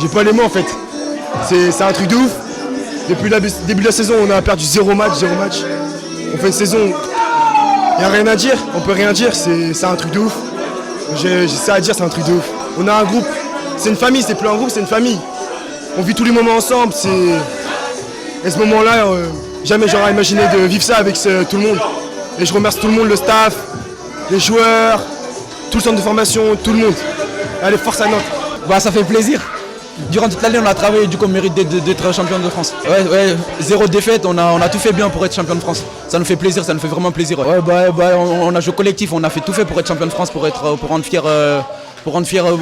J'ai pas les mots en fait. C'est un truc de ouf. Depuis le début de la saison, on a perdu 0 match. On fait une saison, il n'y a rien à dire, on peut rien dire, c'est un truc de ouf. J'ai ça à dire, c'est un truc de ouf. On a un groupe, c'est une famille, c'est plus un groupe, c'est une famille. On vit tous les moments ensemble, et ce moment-là, jamais j'aurais imaginé de vivre ça avec tout le monde. Et je remercie tout le monde, le staff, les joueurs, tout le centre de formation, tout le monde. Allez, force à Nantes. Bah, ça fait plaisir. Durant toute l'année, on a travaillé, du coup, on mérite d'être champion de France. Ouais, 0 défaite, on a tout fait bien pour être champion de France. Ça nous fait plaisir, ça nous fait vraiment plaisir. Ouais, on a joué collectif, on a fait tout fait pour être champion de France, pour rendre fier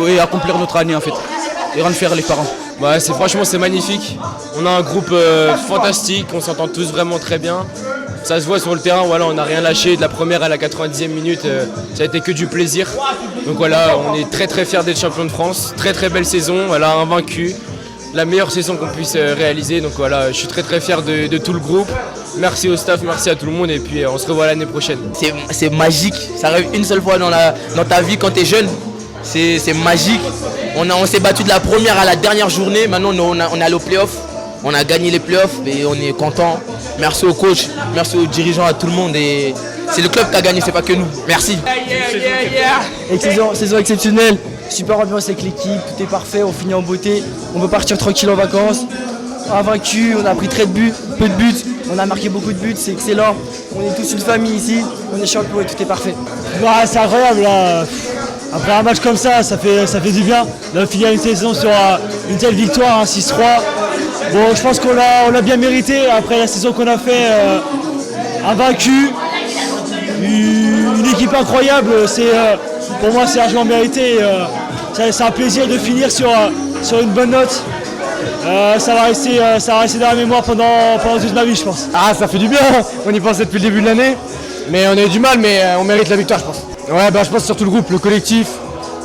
et accomplir notre année en fait. Et rendre fiers les parents. Ouais, franchement, c'est magnifique. On a un groupe fantastique, on s'entend tous vraiment très bien. Ça se voit sur le terrain, voilà, on n'a rien lâché de la première à la 90e minute, ça a été que du plaisir. Donc voilà, on est très très fiers d'être champion de France, très très belle saison, voilà, invaincu, la meilleure saison qu'on puisse réaliser. Donc voilà, je suis très très fier de tout le groupe. Merci au staff, merci à tout le monde et puis on se revoit l'année prochaine. C'est magique, ça arrive une seule fois dans ta vie quand tu es jeune, c'est magique. On s'est battu de la première à la dernière journée, maintenant on est allé aux playoffs. On a gagné les playoffs et on est content. Merci au coach, merci aux dirigeants, à tout le monde. Et c'est le club qui a gagné, c'est pas que nous. Merci. Saison exceptionnelle, super ambiance avec l'équipe, tout est parfait, on finit en beauté. On peut partir tranquille en vacances. On a vaincu, on a pris peu de buts, on a marqué beaucoup de buts, c'est excellent. On est tous une famille ici, on est champions et tout est parfait. Bah, c'est incroyable là. Après un match comme ça fait du bien. De finir une saison sur une telle victoire, 6-3. Bon, je pense qu'on l'a bien mérité après la saison qu'on a fait, invaincu, une équipe incroyable. Pour moi, c'est largement mérité. C'est un plaisir de finir sur une bonne note. Ça va rester dans la mémoire pendant toute ma vie, je pense. Ah, ça fait du bien, on y pensait depuis le début de l'année. Mais on a eu du mal, mais on mérite la victoire, je pense. Ouais, je pense surtout le groupe, le collectif.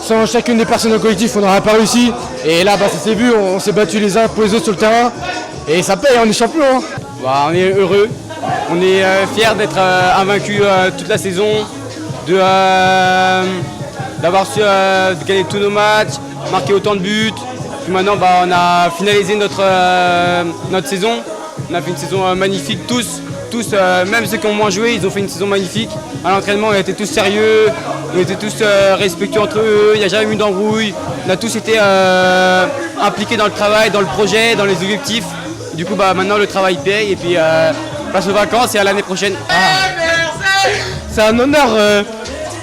Sans chacune des personnes au collectif, on n'aurait pas réussi. Et là, ça s'est vu, on s'est battus les uns pour les autres sur le terrain. Et ça paye, on est champion. Hein. On est heureux, on est fiers d'être invaincus toute la saison, d'avoir su gagner tous nos matchs, marquer autant de buts. Puis maintenant, on a finalisé notre saison. On a fait une saison magnifique, tous, même ceux qui ont moins joué, ils ont fait une saison magnifique. À l'entraînement, on était tous sérieux, on était tous respectueux entre eux, il n'y a jamais eu d'embrouille. On a tous été impliqués dans le travail, dans le projet, dans les objectifs. Du coup, maintenant, le travail paye et puis passe aux vacances et à l'année prochaine. C'est un honneur.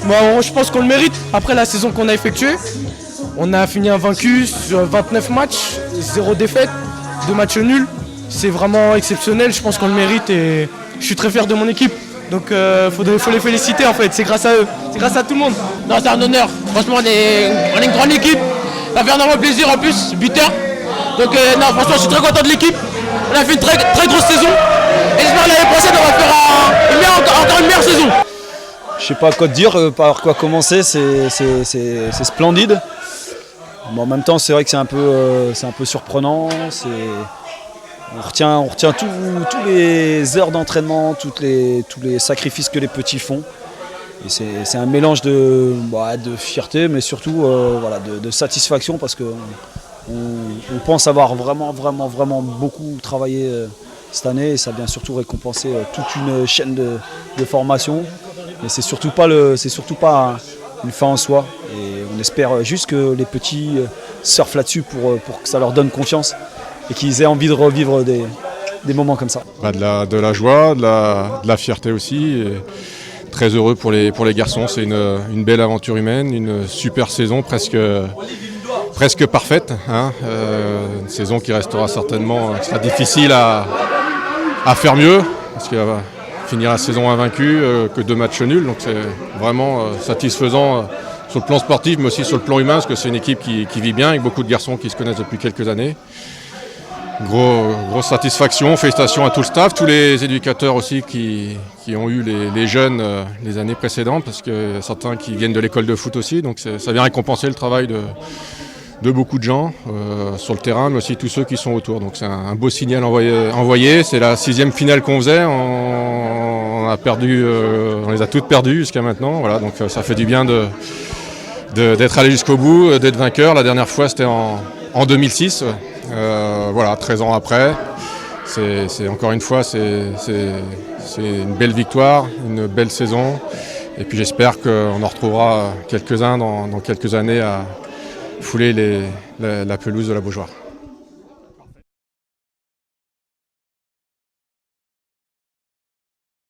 Je pense qu'on le mérite. Après la saison qu'on a effectuée, on a fini invaincu sur 29 matchs, 0 défaite, 2 matchs nuls. C'est vraiment exceptionnel, je pense qu'on le mérite et je suis très fier de mon équipe. Donc faut les féliciter en fait, c'est grâce à eux, c'est grâce à tout le monde. Non, c'est un honneur, franchement on est une grande équipe, ça fait énormément plaisir en plus, buteur. Donc franchement je suis très content de l'équipe, on a fait une très, très grosse saison. Et j'espère l'année prochaine on va faire encore une meilleure saison. Je sais pas quoi te dire, par quoi commencer, c'est splendide. Mais en même temps c'est vrai que c'est un peu surprenant. On retient tous les heures d'entraînement, tous les sacrifices que les petits font. Et c'est un mélange de fierté, mais surtout de satisfaction parce qu'on pense avoir vraiment beaucoup travaillé cette année et ça vient surtout récompenser toute une chaîne de formation. Mais c'est surtout pas une fin en soi. Et on espère juste que les petits surfent là-dessus pour que ça leur donne confiance. Et qu'ils aient envie de revivre des moments comme ça. De la joie, de la fierté aussi. Et très heureux pour les garçons, c'est une belle aventure humaine, une super saison presque parfaite. Hein. Une saison qui restera sera difficile à faire mieux, parce qu'il va finir la saison invaincue, que 2 matchs nuls. Donc c'est vraiment satisfaisant sur le plan sportif, mais aussi sur le plan humain, parce que c'est une équipe qui vit bien, avec beaucoup de garçons qui se connaissent depuis quelques années. Grosse satisfaction, félicitations à tout le staff, tous les éducateurs aussi qui ont eu les jeunes les années précédentes, parce que certains qui viennent de l'école de foot aussi, donc ça vient récompenser le travail de beaucoup de gens sur le terrain, mais aussi tous ceux qui sont autour. Donc c'est un beau signal envoyé. C'est la 6e finale qu'on faisait, on les a toutes perdues jusqu'à maintenant, voilà, donc ça fait du bien d'être allé jusqu'au bout, d'être vainqueur. La dernière fois c'était en en 2006. Voilà, 13 ans après. C'est encore une fois, c'est une belle victoire, une belle saison. Et puis j'espère qu'on en retrouvera quelques-uns dans quelques années à fouler la pelouse de la Beaujoire.